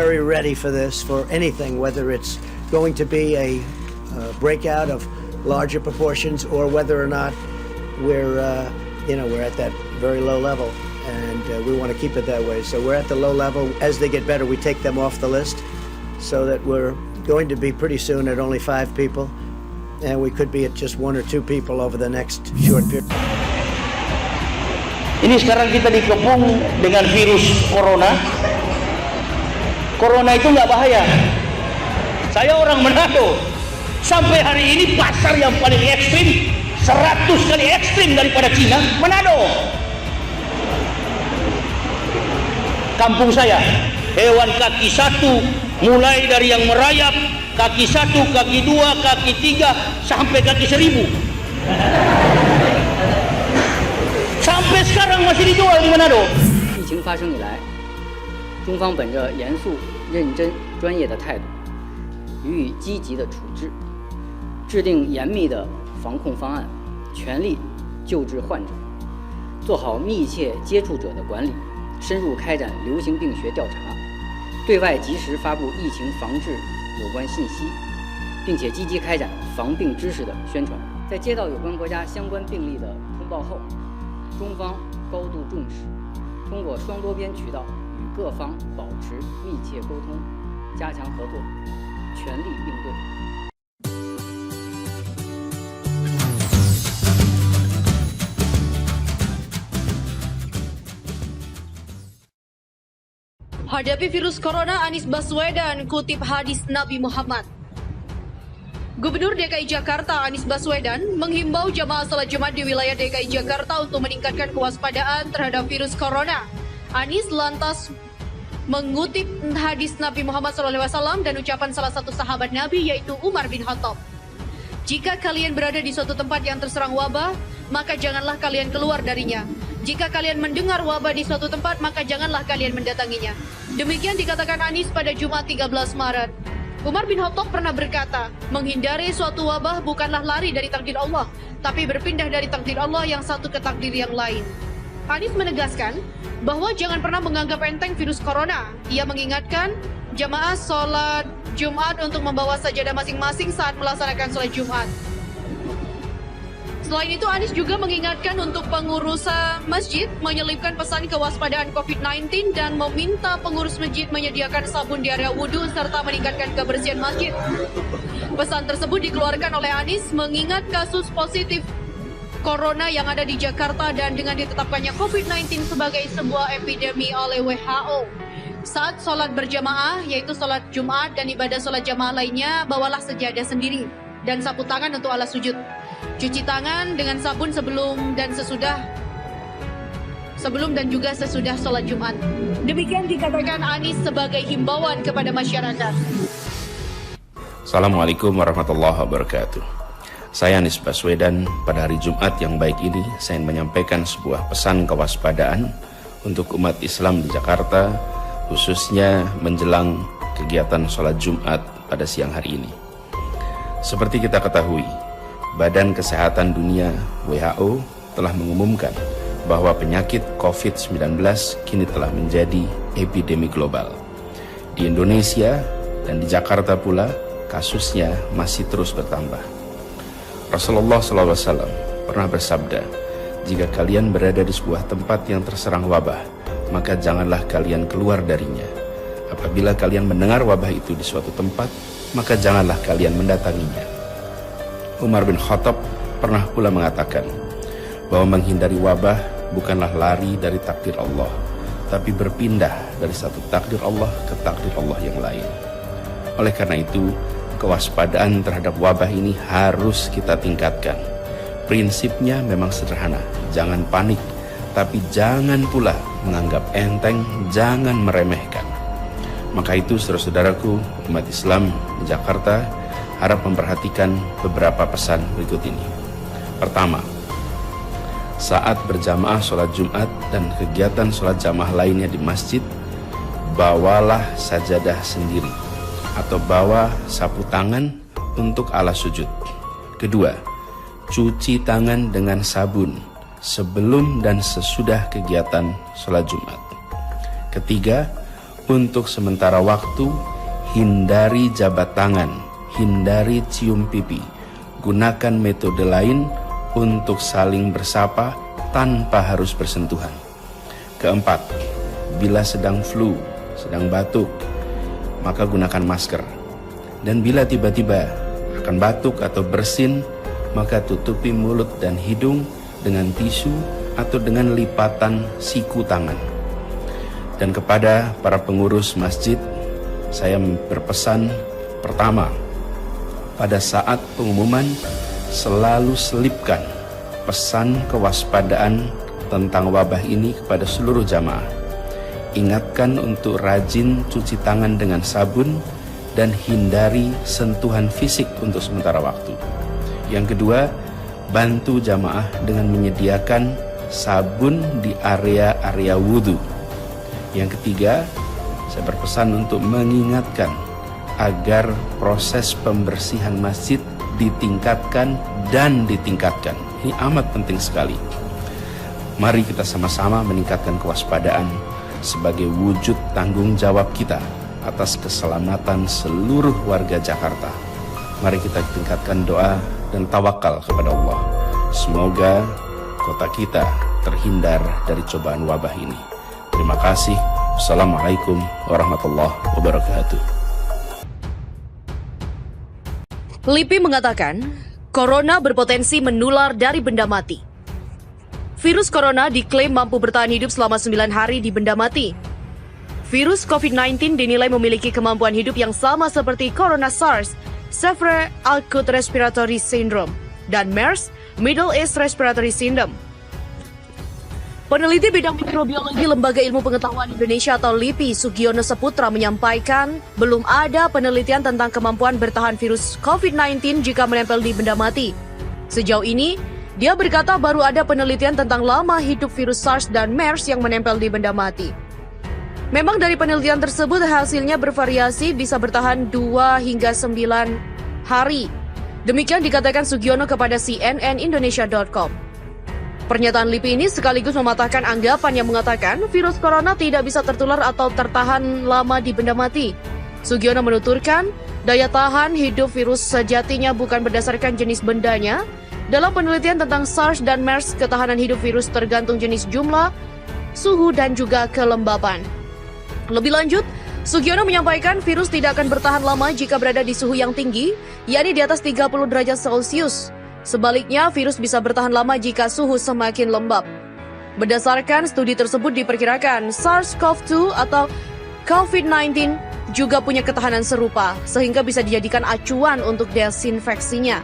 very ready for this, for anything, whether it's going to be a breakout of larger proportions or whether or not we're at that very low level, and we want to keep it that way. So we're at the low level. As they get better, we take them off the list, so that we're going to be pretty soon at only 5 people, and we could be at just 1 or 2 people over the next short period. Ini sekarang kita dikepung dengan virus corona. Corona itu nggak bahaya. Saya orang Manado. Sampai hari ini pasar yang paling ekstrim 100 kali ekstrim daripada Cina, Manado. Kampung saya, hewan kaki 1 mulai dari yang merayap, kaki 1, kaki 2, kaki 3 sampai kaki 1000. Sampai sekarang masih dijual di Manado. 疫情发生以来，中方本着严肃、认真、专业的态度，予以积极的处置，制定严密的防控方案，全力救治患者，做好密切接触者的管理，深入开展流行病学调查，对外及时发布疫情防治有关信息，并且积极开展防病知识的宣传。在接到有关国家相关病例的通报后，中方高度重视，通过双多边渠道与各方保持密切沟通，加强合作，全力应对。Hadapi virus corona, Anies Baswedan kutip hadis Nabi Muhammad. Gubernur DKI Jakarta Anies Baswedan menghimbau jamaah salat Jumat di wilayah DKI Jakarta untuk meningkatkan kewaspadaan terhadap virus corona. Anies lantas mengutip hadis Nabi Muhammad SAW dan ucapan salah satu sahabat Nabi yaitu Umar bin Khattab. Jika kalian berada di suatu tempat yang terserang wabah, maka janganlah kalian keluar darinya. Jika kalian mendengar wabah di suatu tempat, maka janganlah kalian mendatanginya. Demikian dikatakan Anies pada Jumat 13 Maret. Umar bin Khattab pernah berkata, menghindari suatu wabah bukanlah lari dari takdir Allah, tapi berpindah dari takdir Allah yang satu ke takdir yang lain. Anies menegaskan bahwa jangan pernah menganggap enteng virus corona. Ia mengingatkan jamaah sholat Jumat untuk membawa sajadah masing-masing saat melaksanakan sholat Jumat. Selain itu, Anies juga mengingatkan untuk pengurus masjid menyelipkan pesan kewaspadaan COVID-19 dan meminta pengurus masjid menyediakan sabun di area wudhu serta meningkatkan kebersihan masjid. Pesan tersebut dikeluarkan oleh Anies mengingat kasus positif corona yang ada di Jakarta dan dengan ditetapkannya COVID-19 sebagai sebuah epidemi oleh WHO. Saat sholat berjamaah, yaitu sholat Jumat dan ibadah sholat jamaah lainnya, bawalah sejadah sendiri dan sapu tangan untuk alas sujud. Cuci tangan dengan sabun sebelum dan juga sesudah sholat Jumat. Demikian dikatakan Anies sebagai himbauan kepada masyarakat. Assalamualaikum warahmatullahi wabarakatuh. Saya Anies Baswedan. Pada hari Jumat yang baik ini, saya ingin menyampaikan sebuah pesan kewaspadaan untuk umat Islam di Jakarta, khususnya menjelang kegiatan sholat Jumat pada siang hari ini. Seperti kita ketahui, Badan Kesehatan Dunia WHO telah mengumumkan bahwa penyakit COVID-19 kini telah menjadi epidemi global. Di Indonesia dan di Jakarta pula kasusnya masih terus bertambah. Rasulullah SAW pernah bersabda, jika kalian berada di sebuah tempat yang terserang wabah, maka janganlah kalian keluar darinya. Apabila kalian mendengar wabah itu di suatu tempat, maka janganlah kalian mendatanginya. Umar bin Khattab pernah pula mengatakan bahwa menghindari wabah bukanlah lari dari takdir Allah, tapi berpindah dari satu takdir Allah ke takdir Allah yang lain. Oleh karena itu, kewaspadaan terhadap wabah ini harus kita tingkatkan. Prinsipnya memang sederhana, jangan panik, tapi jangan pula menganggap enteng, jangan meremehkan. Maka itu, saudara-saudaraku, umat Islam di Jakarta harap memperhatikan beberapa pesan berikut ini. Pertama, saat berjamaah sholat Jumat dan kegiatan sholat jamaah lainnya di masjid, bawalah sajadah sendiri atau bawa sapu tangan untuk alas sujud. Kedua, cuci tangan dengan sabun sebelum dan sesudah kegiatan sholat Jumat. Ketiga, Untuk sementara waktu, hindari jabat tangan, hindari cium pipi. Gunakan metode lain untuk saling bersapa tanpa harus bersentuhan. Keempat, bila sedang flu, sedang batuk, maka gunakan masker. Dan bila tiba-tiba akan batuk atau bersin, maka tutupi mulut dan hidung dengan tisu atau dengan lipatan siku tangan. Dan kepada para pengurus masjid, saya berpesan, pertama, pada saat pengumuman selalu selipkan pesan kewaspadaan tentang wabah ini kepada seluruh jamaah. Ingatkan untuk rajin cuci tangan dengan sabun dan hindari sentuhan fisik untuk sementara waktu. Yang kedua, bantu jamaah dengan menyediakan sabun di area-area wudhu. Yang ketiga, saya berpesan untuk mengingatkan agar proses pembersihan masjid ditingkatkan dan ditingkatkan. Ini amat penting sekali. Mari kita sama-sama meningkatkan kewaspadaan sebagai wujud tanggung jawab kita atas keselamatan seluruh warga Jakarta. Mari kita tingkatkan doa dan tawakal kepada Allah. Semoga kota kita terhindar dari cobaan wabah ini. Terima kasih. Assalamualaikum warahmatullahi wabarakatuh. LIPI mengatakan, corona berpotensi menular dari benda mati. Virus corona diklaim mampu bertahan hidup selama 9 hari di benda mati. Virus COVID-19 dinilai memiliki kemampuan hidup yang sama seperti corona SARS, Severe Acute Respiratory Syndrome, dan MERS, Middle East Respiratory Syndrome. Peneliti bidang mikrobiologi Lembaga Ilmu Pengetahuan Indonesia atau LIPI, Sugiono Saputra menyampaikan belum ada penelitian tentang kemampuan bertahan virus COVID-19 jika menempel di benda mati. Sejauh ini, dia berkata baru ada penelitian tentang lama hidup virus SARS dan MERS yang menempel di benda mati. Memang dari penelitian tersebut hasilnya bervariasi bisa bertahan 2 hingga 9 hari. Demikian dikatakan Sugiono kepada cnnindonesia.com. Pernyataan LIPI ini sekaligus mematahkan anggapan yang mengatakan virus corona tidak bisa tertular atau tertahan lama di benda mati. Sugiono menuturkan, daya tahan hidup virus sejatinya bukan berdasarkan jenis bendanya. Dalam penelitian tentang SARS dan MERS, ketahanan hidup virus tergantung jenis jumlah, suhu, dan juga kelembapan. Lebih lanjut, Sugiono menyampaikan virus tidak akan bertahan lama jika berada di suhu yang tinggi, yakni di atas 30 derajat Celcius. Sebaliknya, virus bisa bertahan lama jika suhu semakin lembab. Berdasarkan studi tersebut diperkirakan SARS-CoV-2 atau COVID-19 juga punya ketahanan serupa, sehingga bisa dijadikan acuan untuk desinfeksinya.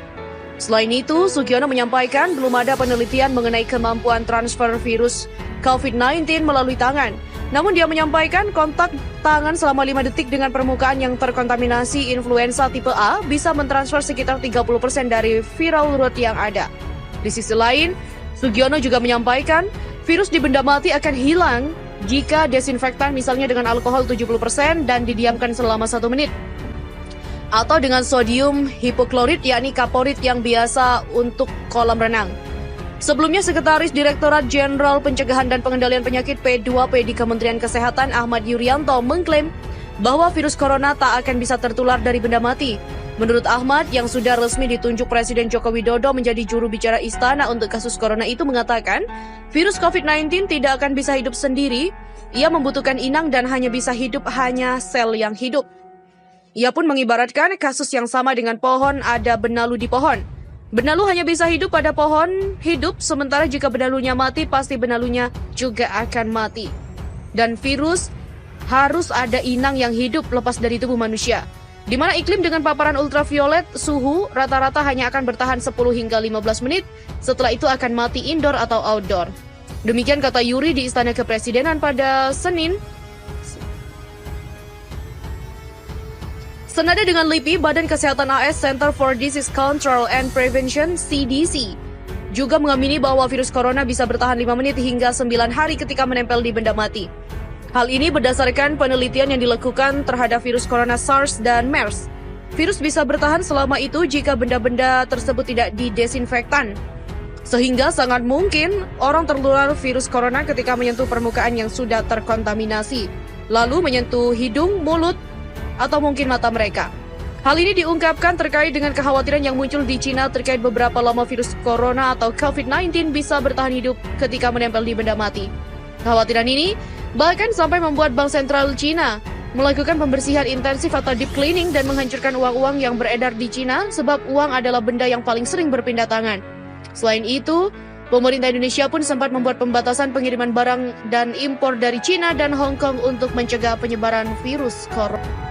Selain itu, Sugiono menyampaikan belum ada penelitian mengenai kemampuan transfer virus COVID-19 melalui tangan. Namun dia menyampaikan kontak tangan selama 5 detik dengan permukaan yang terkontaminasi influenza tipe A bisa mentransfer sekitar 30% dari viral load yang ada. Di sisi lain, Sugiono juga menyampaikan virus di benda mati akan hilang jika desinfektan misalnya dengan alkohol 70% dan didiamkan selama 1 menit. Atau dengan sodium hipoklorit yakni kaporit yang biasa untuk kolam renang. Sebelumnya, Sekretaris Direktorat Jenderal Pencegahan dan Pengendalian Penyakit P2P di Kementerian Kesehatan Ahmad Yuryanto mengklaim bahwa virus corona tak akan bisa tertular dari benda mati. Menurut Ahmad, yang sudah resmi ditunjuk Presiden Joko Widodo menjadi juru bicara istana untuk kasus corona itu mengatakan, virus COVID-19 tidak akan bisa hidup sendiri, ia membutuhkan inang dan hanya bisa hidup hanya sel yang hidup. Ia pun mengibaratkan kasus yang sama dengan pohon ada benalu di pohon. Benalu hanya bisa hidup pada pohon hidup, sementara jika benalunya mati, pasti benalunya juga akan mati. Dan virus harus ada inang yang hidup lepas dari tubuh manusia. Di mana iklim dengan paparan ultraviolet, suhu rata-rata hanya akan bertahan 10 hingga 15 menit, setelah itu akan mati indoor atau outdoor. Demikian kata Yuri di Istana Kepresidenan pada Senin. Senada dengan LIPI, Badan Kesehatan AS Center for Disease Control and Prevention CDC juga mengamini bahwa virus corona bisa bertahan 5 menit hingga 9 hari ketika menempel di benda mati. Hal ini berdasarkan penelitian yang dilakukan terhadap virus corona SARS dan MERS. Virus bisa bertahan selama itu jika benda-benda tersebut tidak didesinfektan. Sehingga sangat mungkin orang tertular virus corona ketika menyentuh permukaan yang sudah terkontaminasi. lalu menyentuh hidung, mulut, atau mungkin mata mereka. Hal ini diungkapkan terkait dengan kekhawatiran yang muncul di Cina terkait beberapa lama virus corona atau COVID-19 bisa bertahan hidup ketika menempel di benda mati. Kekhawatiran ini bahkan sampai membuat Bank Sentral Cina melakukan pembersihan intensif atau deep cleaning dan menghancurkan uang-uang yang beredar di Cina sebab uang adalah benda yang paling sering berpindah tangan. Selain itu, pemerintah Indonesia pun sempat membuat pembatasan pengiriman barang dan impor dari Cina dan Hong Kong untuk mencegah penyebaran virus corona.